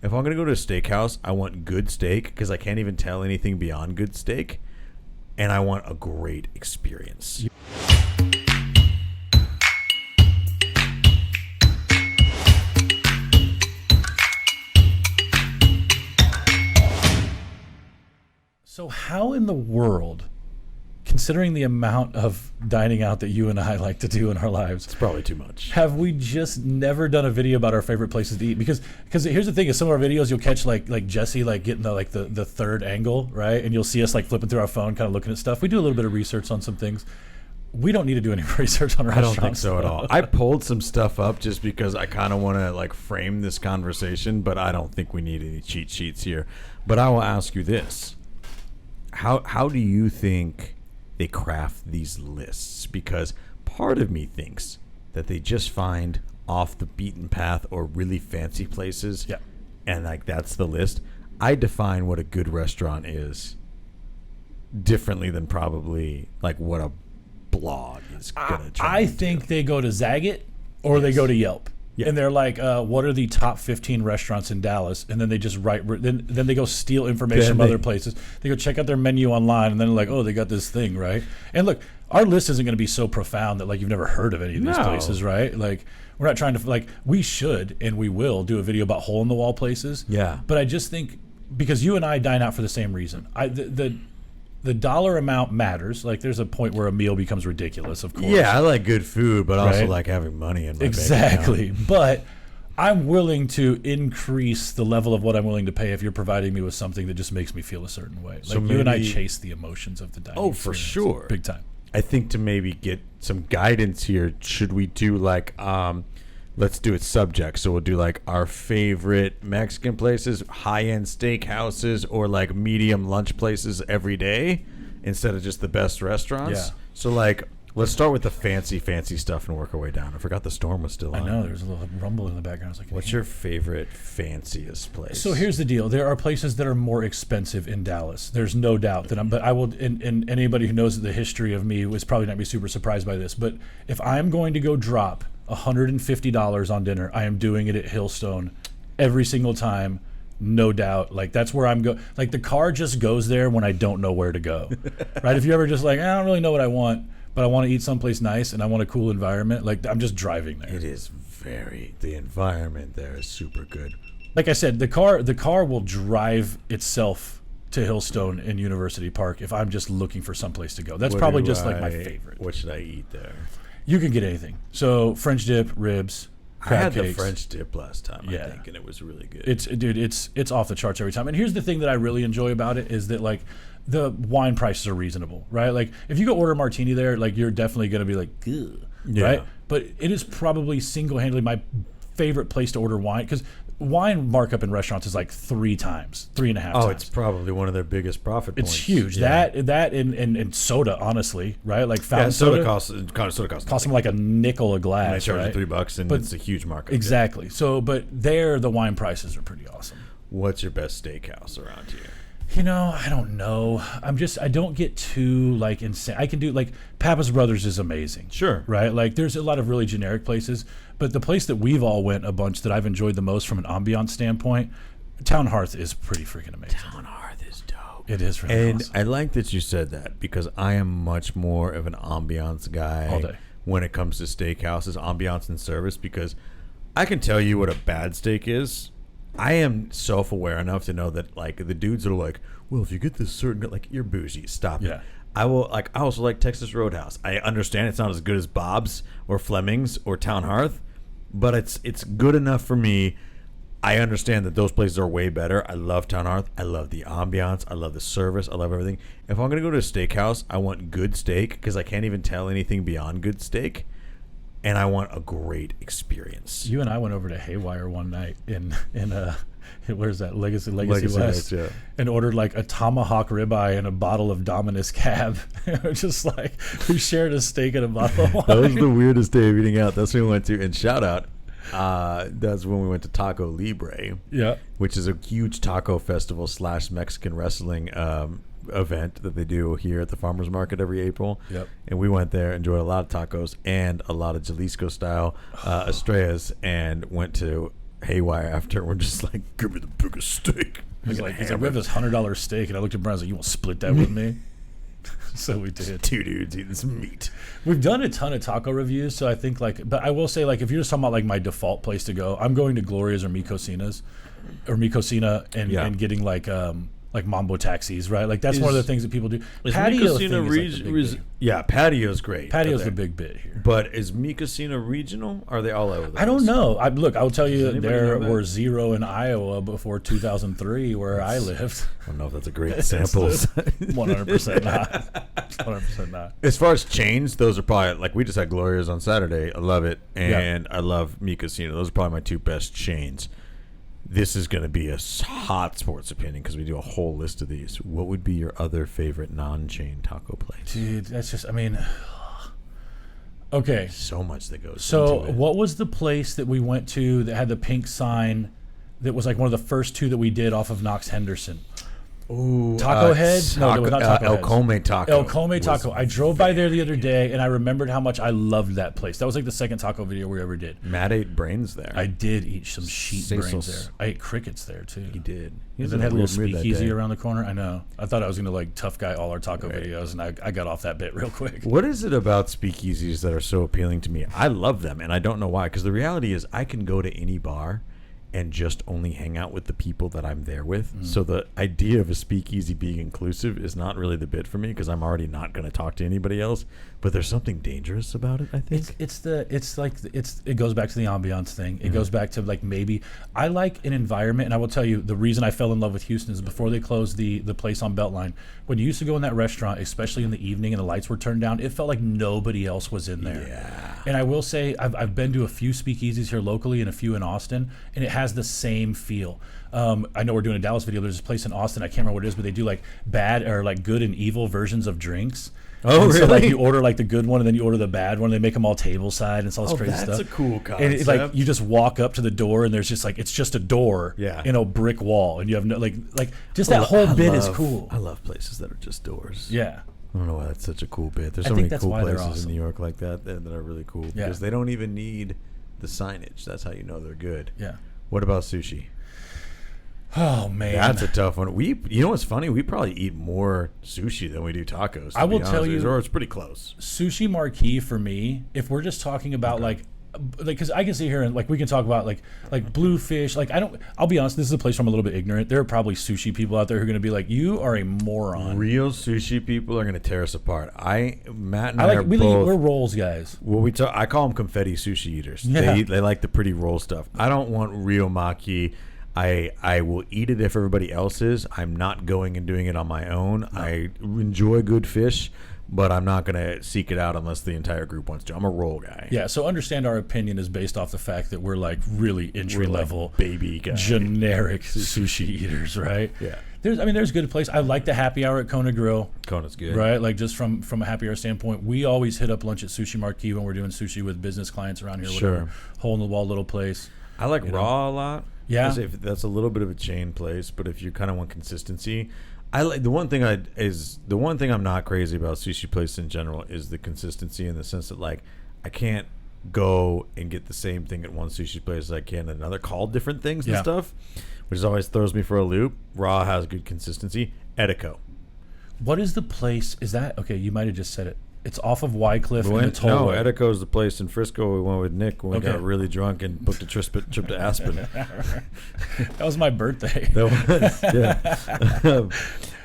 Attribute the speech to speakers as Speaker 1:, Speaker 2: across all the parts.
Speaker 1: If I'm going to go to a steakhouse, I want good steak because I can't even tell anything beyond good steak. And I want a great experience.
Speaker 2: So how in the world, considering the amount of dining out that you and I like to do in our lives,
Speaker 1: It's probably too much.
Speaker 2: have we just never done a video about our favorite places to eat? Because here's the thing: is some of our videos you'll catch like Jesse getting the third angle, right? And you'll see us flipping through our phone, kind of looking at stuff. We do a little bit of research on some things. We don't need to do any research on
Speaker 1: I
Speaker 2: restaurants.
Speaker 1: don't think so at all. I pulled some stuff up just because I kind of want to frame this conversation, but I don't think we need any cheat sheets here. But I will ask you this. How do you think they craft these lists? Because part of me thinks that they just find off the beaten path or really fancy places.
Speaker 2: Yeah.
Speaker 1: And that's the list. I define what a good restaurant is differently than probably what a blog is gonna try.
Speaker 2: I think they go to Zagat or they go to Yelp.
Speaker 1: Yeah.
Speaker 2: And they're like, what are the top 15 restaurants in Dallas? And then they just write. Then they go steal information from other places. They go check out their menu online, and then they're like, oh, they got this thing, right? And look, our list isn't going to be so profound that you've never heard of any of these places, right? We're not trying to we should and we will do a video about hole in the wall places.
Speaker 1: Yeah.
Speaker 2: But I just think because you and I dine out for the same reason. The dollar amount matters. There's a point where a meal becomes ridiculous, of course.
Speaker 1: Yeah, I like good food, but I also
Speaker 2: Right?
Speaker 1: like having money in my
Speaker 2: Exactly.
Speaker 1: bank account.
Speaker 2: But I'm willing to increase the level of what I'm willing to pay if you're providing me with something that just makes me feel a certain way.
Speaker 1: So
Speaker 2: you and I
Speaker 1: maybe-
Speaker 2: chase the emotions of the dining.
Speaker 1: Oh, for
Speaker 2: experience.
Speaker 1: sure.
Speaker 2: Big time.
Speaker 1: I think to maybe get some guidance here, should we do let's do it subject. So we'll do our favorite Mexican places, high-end steakhouses, or medium lunch places every day instead of just the best restaurants.
Speaker 2: Yeah.
Speaker 1: So let's start with the fancy stuff and work our way down. I forgot the storm was still on.
Speaker 2: I know there's a little rumble in the background. I was like,
Speaker 1: What's your favorite fanciest place?
Speaker 2: So here's the deal. There are places that are more expensive in Dallas. There's no doubt that but I will, and anybody who knows the history of me is probably not going to be super surprised by this, but if I'm going to go drop $150 on dinner, I am doing it at Hillstone every single time. No doubt. That's where I'm going. The car just goes there when I don't know where to go. Right? If you're ever just I don't really know what I want, but I want to eat someplace nice and I want a cool environment, I'm just driving there.
Speaker 1: It is the environment there is super good.
Speaker 2: Like I said, the car will drive itself to Hillstone and University Park if I'm just looking for someplace to go. That's probably just my favorite.
Speaker 1: What should I eat there?
Speaker 2: You can get anything. So French dip, ribs,
Speaker 1: I
Speaker 2: crab
Speaker 1: had
Speaker 2: cakes.
Speaker 1: the French dip last time, I
Speaker 2: Yeah.
Speaker 1: think, and it was really good.
Speaker 2: It's off the charts every time. And here's the thing that I really enjoy about it is that the wine prices are reasonable, right? If you go order a martini there, you're definitely going to be ugh,
Speaker 1: Yeah.
Speaker 2: right? But it is probably single-handedly my favorite place to order wine because wine markup in restaurants is 3.5 times.
Speaker 1: Oh, it's probably one of their biggest profit points.
Speaker 2: It's huge.
Speaker 1: Yeah.
Speaker 2: That and soda, honestly, right? Fountain
Speaker 1: Yeah,
Speaker 2: soda
Speaker 1: costs
Speaker 2: costs them a nickel a glass.
Speaker 1: and they charge
Speaker 2: right?
Speaker 1: you $3, and
Speaker 2: But-
Speaker 1: it's a huge markup.
Speaker 2: Exactly. So, but there, the wine prices are pretty awesome.
Speaker 1: What's your best steakhouse around here?
Speaker 2: I don't know. I don't get too insane. I can do Pappas Brothers is amazing.
Speaker 1: Sure.
Speaker 2: Right? There's a lot of really generic places, but the place that we've all went a bunch that I've enjoyed the most from an ambiance standpoint, Town Hearth is pretty freaking amazing.
Speaker 1: Town Hearth is dope.
Speaker 2: It is really
Speaker 1: And
Speaker 2: awesome.
Speaker 1: I like that you said that because I am much more of an ambiance guy
Speaker 2: All day.
Speaker 1: when it comes to steakhouses, ambiance and service, because I can tell you what a bad steak is. I am self-aware enough to know that the dudes that are well, if you get this certain you're bougie, stop
Speaker 2: Yeah.
Speaker 1: it. I will I also like Texas Roadhouse. I understand it's not as good as Bob's or Fleming's or Town Hearth, but it's good enough for me. I understand that those places are way better. I love Town Hearth. I love the ambiance. I love the service. I love everything. If I'm gonna go to a steakhouse, I want good steak because I can't even tell anything beyond good steak. And I want a great experience.
Speaker 2: You and I went over to Haywire one night in where's that Legacy
Speaker 1: Legacy
Speaker 2: West,
Speaker 1: West, yeah.
Speaker 2: and ordered a tomahawk ribeye and a bottle of Dominus Cab. Just we shared a steak and a bottle of wine.
Speaker 1: That was the weirdest day of eating out. That's when we went to, and shout out, that's when we went to Taco Libre,
Speaker 2: Yeah.
Speaker 1: which is a huge taco festival / Mexican wrestling event that they do here at the farmers market every April.
Speaker 2: Yep.
Speaker 1: And we went there, enjoyed a lot of tacos and a lot of Jalisco style Estrellas, and went to haywire after. We're just like, give me the biggest steak.
Speaker 2: He's like, we have this $100 steak, and I looked at Brian. I was like, you want to split that with me? So we did.
Speaker 1: Two dudes eating some meat.
Speaker 2: We've done a ton of taco reviews, so I think but I will say if you're just talking about my default place to go, I'm going to Gloria's or Mi Cocina and getting Mambo taxis, right? That's one of the things that people do. Patio
Speaker 1: Patio's great.
Speaker 2: Patio's the big bit here.
Speaker 1: But is Mi Cocina regional? Are they all over?
Speaker 2: I don't know. I'll tell you, there were 0 in Iowa before 2003 where I lived.
Speaker 1: I don't know if that's a great sample.
Speaker 2: 100% not. 100% not.
Speaker 1: As far as chains, those are probably we just had Gloria's on Saturday. I love it, and I love Mi Cocina. Those are probably my two best chains. This is going to be a hot sports opinion because we do a whole list of these. What would be your other favorite non-chain taco place?
Speaker 2: Dude, that's just, okay.
Speaker 1: So much that goes
Speaker 2: So
Speaker 1: into it.
Speaker 2: what was the place that we went to that had the pink sign that was one of the first two that we did off of Knox Henderson?
Speaker 1: Ooh,
Speaker 2: Taco Head? No, it was not Taco
Speaker 1: El
Speaker 2: Heads.
Speaker 1: Come Taco.
Speaker 2: El Come Taco. I drove by there the other day, and I remembered how much I loved that place. That was the second taco video we ever did.
Speaker 1: Matt ate brains there.
Speaker 2: I did eat some sheep brains there. I ate crickets there, too.
Speaker 1: He did.
Speaker 2: And then had a little speakeasy around the corner. I know. I thought I was going to tough guy all our taco videos, and I got off that bit real quick.
Speaker 1: What is it about speakeasies that are so appealing to me? I love them, and I don't know why. Because the reality is I can go to any bar and just only hang out with the people that I'm there with. So the idea of a speakeasy being inclusive is not really the bit for me because I'm already not going to talk to anybody else. But there's something dangerous about it, I think.
Speaker 2: It goes back to the ambiance thing. It goes back to maybe I like an environment, and I will tell you the reason I fell in love with Houston is before they closed the place on Beltline. When you used to go in that restaurant, especially in the evening and the lights were turned down, it felt like nobody else was in there.
Speaker 1: Yeah.
Speaker 2: And I will say I've been to a few speakeasies here locally and a few in Austin, and it has the same feel. I know we're doing a Dallas video. There's this place in Austin. I can't remember what it is, but they do bad or good and evil versions of drinks.
Speaker 1: Oh,
Speaker 2: and
Speaker 1: really?
Speaker 2: So you order the good one and then you order the bad one. They make them all table side and it's all this crazy stuff.
Speaker 1: That's a cool concept.
Speaker 2: And you just walk up to the door and there's just it's just a door in a brick wall and you have no that whole bit is cool.
Speaker 1: I love places that are just doors.
Speaker 2: Yeah.
Speaker 1: I don't know why that's such a cool bit. There's so many cool places in New York like that that are really cool because they don't even need the signage. That's how you know they're good.
Speaker 2: Yeah.
Speaker 1: What about sushi?
Speaker 2: Oh man,
Speaker 1: that's a tough one. You know what's funny? We probably eat more sushi than we do tacos.
Speaker 2: I will tell you,
Speaker 1: or it's pretty close.
Speaker 2: Sushi marquee for me. If we're just talking about because I can sit here and we can talk about like bluefish. I'll be honest. This is a place where I'm a little bit ignorant. There are probably sushi people out there who are going to be like, "You are a moron."
Speaker 1: Real sushi people are going to tear us apart. Matt and I are both.
Speaker 2: We're rolls guys.
Speaker 1: I call them confetti sushi eaters.
Speaker 2: Yeah.
Speaker 1: They like the pretty roll stuff. I don't want real maki. I will eat it if everybody else is. I'm not going and doing it on my own. No. I enjoy good fish, but I'm not going to seek it out unless the entire group wants to. I'm a roll guy.
Speaker 2: Yeah, so understand our opinion is based off the fact that we're really entry level,
Speaker 1: baby guy,
Speaker 2: generic sushi eaters, right?
Speaker 1: Yeah.
Speaker 2: There's good place. I like the happy hour at Kona Grill.
Speaker 1: Kona's good.
Speaker 2: Right? Just from a happy hour standpoint, we always hit up lunch at Sushi Marquee when we're doing sushi with business clients around here.
Speaker 1: Sure.
Speaker 2: Whatever. Hole in the wall little place.
Speaker 1: I like Raw a lot.
Speaker 2: Yeah.
Speaker 1: If that's a little bit of a chain place, but if you kind of want consistency, I like the one thing I'm not crazy about sushi places in general is the consistency in the sense that I can't go and get the same thing at one sushi place as I can at another, called different things and stuff, which always throws me for a loop. Raw has good consistency. Edico.
Speaker 2: What is the place? Is that okay? You might have just said it. It's off of Wycliffe and the tollway.
Speaker 1: No, Edico's the place in Frisco we went with Nick when we got really drunk and booked a trip to Aspen.
Speaker 2: That was my birthday.
Speaker 1: That was, yeah.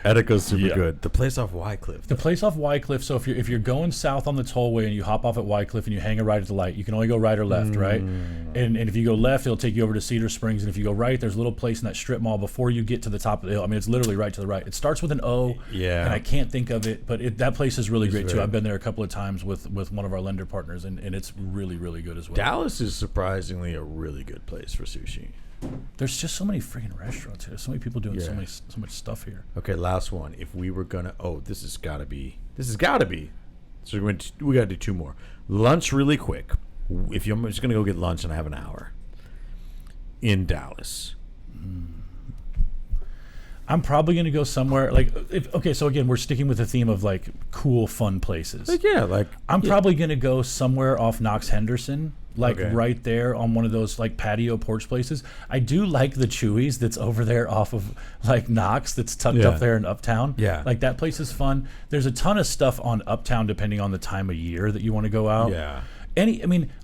Speaker 1: Edico's super good. The place off Wycliffe.
Speaker 2: The place off Wycliffe. So if you're going south on the tollway and you hop off at Wycliffe and you hang a right at the light, you can only go right or left, right? And if you go left, it'll take you over to Cedar Springs. And if you go right, there's a little place in that strip mall before you get to the top of the hill. I mean, it's literally right to the right. It starts with an O.
Speaker 1: Yeah.
Speaker 2: And I can't think of it, but that place is really great too. I've been there a couple of times with one of our lender partners, and it's really, really good as well.
Speaker 1: Dallas is surprisingly a really good place for sushi.
Speaker 2: There's just so many freaking restaurants here. So many people doing so much stuff here.
Speaker 1: Okay, last one. If we were gonna, this has got to be. So we got to do two more. Lunch really quick. I'm just gonna go get lunch and I have an hour in Dallas.
Speaker 2: I'm probably gonna go somewhere so again, we're sticking with the theme of cool, fun places. I'm probably gonna go somewhere off Knox Henderson like
Speaker 1: Okay.
Speaker 2: right there on one of those like patio porch places. I do like the Chewy's that's over there off of like Knox that's tucked
Speaker 1: Yeah.
Speaker 2: up there in Uptown.
Speaker 1: Yeah.
Speaker 2: Like that place is fun. There's a ton of stuff on Uptown depending on the time of year that you want to go out.
Speaker 1: Yeah.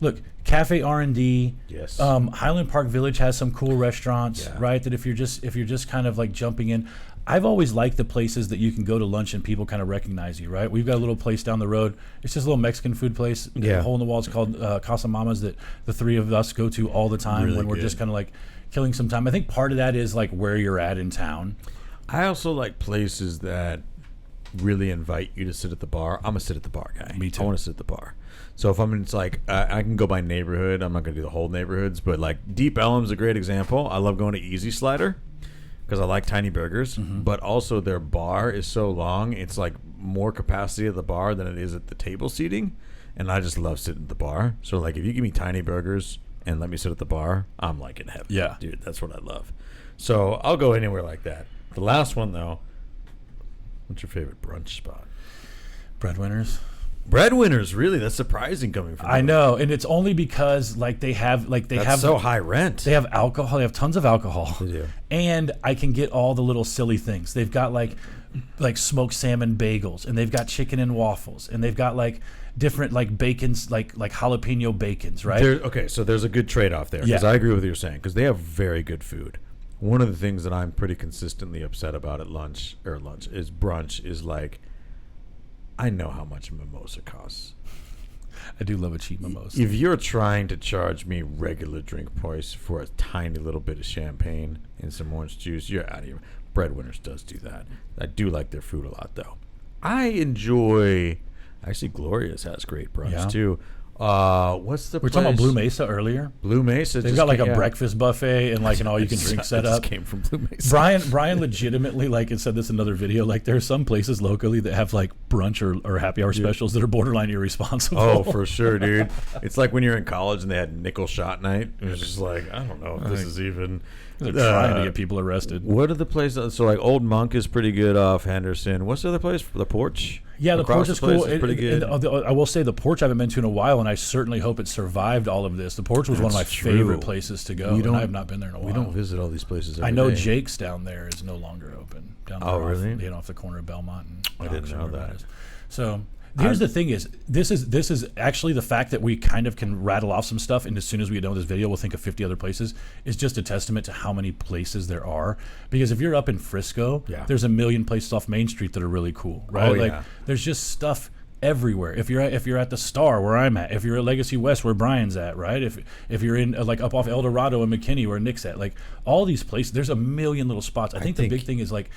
Speaker 2: Look, Cafe R&D.
Speaker 1: Yes.
Speaker 2: Highland Park Village has some cool restaurants,
Speaker 1: Yeah.
Speaker 2: right? That if you're just kind of like jumping in, I've always liked the places that you can go to lunch and people kind of recognize you, right? We've got a little place down the road. It's just a little Mexican food place.
Speaker 1: Yeah.
Speaker 2: A hole in the wall. It's called Casa Mamas that the three of us go to all the time
Speaker 1: Really
Speaker 2: when we're
Speaker 1: good.
Speaker 2: just kind of like killing some time. I think part of that is like where you're at in town.
Speaker 1: I also like places that really invite you to sit at the bar. I'm a sit at the bar guy.
Speaker 2: Me too.
Speaker 1: I want to sit at the bar. So if I'm in, it's like I can go by neighborhood. I'm not going to do the whole neighborhoods, but like Deep Ellum's a great example. I love going to Easy Slider because I like tiny burgers, but also their bar is so long. It's like more capacity at the bar than it is at the table seating, and I just love sitting at the bar. So like if you give me tiny burgers and let me sit at the bar, I'm like in heaven.
Speaker 2: Yeah.
Speaker 1: Dude, that's what I love. So I'll go anywhere like that. The last one though, what's your favorite brunch spot?
Speaker 2: Breadwinners.
Speaker 1: Breadwinners, really? That's surprising coming from
Speaker 2: I
Speaker 1: them.
Speaker 2: know, and it's only because like they have
Speaker 1: That's so high rent.
Speaker 2: They have alcohol. They have tons of alcohol.
Speaker 1: They do.
Speaker 2: And I can get all the little silly things. They've got like smoked salmon bagels, and they've got chicken and waffles, and they've got like different like bacons, like jalapeno bacons, right?
Speaker 1: Okay, so there's a good trade-off there because
Speaker 2: Yeah.
Speaker 1: I agree with what you're saying because they have very good food. One of the things that I'm pretty consistently upset about at lunch is brunch is like I know how much a mimosa costs.
Speaker 2: I do love a cheap mimosa.
Speaker 1: If you're trying to charge me regular drink price for a tiny little bit of champagne and some orange juice, you're out of here. Breadwinners does do that. I do like their food a lot, though. I enjoy. Actually, Gloria's has great brunch
Speaker 2: Yeah.
Speaker 1: too. What's the?
Speaker 2: We were talking about Blue Mesa earlier.
Speaker 1: Blue Mesa.
Speaker 2: They've got like a breakfast buffet and like an all-you-can-drink
Speaker 1: It
Speaker 2: setup.
Speaker 1: just came from Blue Mesa.
Speaker 2: Brian legitimately like it said this in another video. Like there are some places locally that have like brunch or happy hour specials that are borderline irresponsible.
Speaker 1: Oh, for sure, dude. It's like when you're in college and they had nickel shot night. It was just like I don't know if this is even.
Speaker 2: They're trying to get people arrested.
Speaker 1: What are the places? So like Old Monk is pretty good off Henderson. What's the other place? The Porch.
Speaker 2: Yeah, the
Speaker 1: Across
Speaker 2: porch is
Speaker 1: place
Speaker 2: cool.
Speaker 1: Pretty good.
Speaker 2: I will say the porch I haven't been to in a while, and I certainly hope it survived all of this. The porch was one of my
Speaker 1: That's true.
Speaker 2: favorite places to go, and I have not been there in a while.
Speaker 1: We don't visit all these places.
Speaker 2: I
Speaker 1: Every
Speaker 2: know
Speaker 1: day.
Speaker 2: Jake's down there is no longer open. Down there
Speaker 1: really?
Speaker 2: off the corner of Belmont and
Speaker 1: I didn't
Speaker 2: Knox or
Speaker 1: know
Speaker 2: wherever
Speaker 1: that.
Speaker 2: is. So here's the thing: this is actually the fact that we kind of can rattle off some stuff, and as soon as we get done with this video, we'll think of 50 other places. Is just a testament to how many places there are. Because if you're up in Frisco,
Speaker 1: Yeah.
Speaker 2: there's a million places off Main Street that are really cool, right?
Speaker 1: Oh,
Speaker 2: Like
Speaker 1: yeah.
Speaker 2: there's just stuff everywhere. If you're at the Star where I'm at, if you're at Legacy West where Brian's at, right? If you're in like up off El Dorado and McKinney where Nick's at, like all these places, there's a million little spots. I think the big thing is like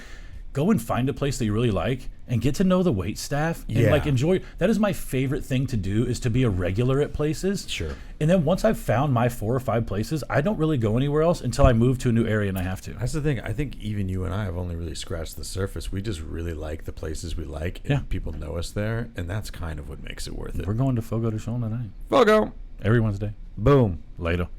Speaker 2: go and find a place that you really like and get to know the wait staff and
Speaker 1: Yeah.
Speaker 2: like enjoy. That is my favorite thing to do is to be a regular at places.
Speaker 1: Sure.
Speaker 2: And then once I've found my 4 or 5 places, I don't really go anywhere else until I move to a new area and I have to.
Speaker 1: That's the thing. I think even you and I have only really scratched the surface. We just really like the places we like, and
Speaker 2: Yeah.
Speaker 1: people know us there, and that's kind of what makes it worth it.
Speaker 2: We're going to Fogo de Chão tonight.
Speaker 1: Fogo.
Speaker 2: Every Wednesday.
Speaker 1: Boom.
Speaker 2: Later.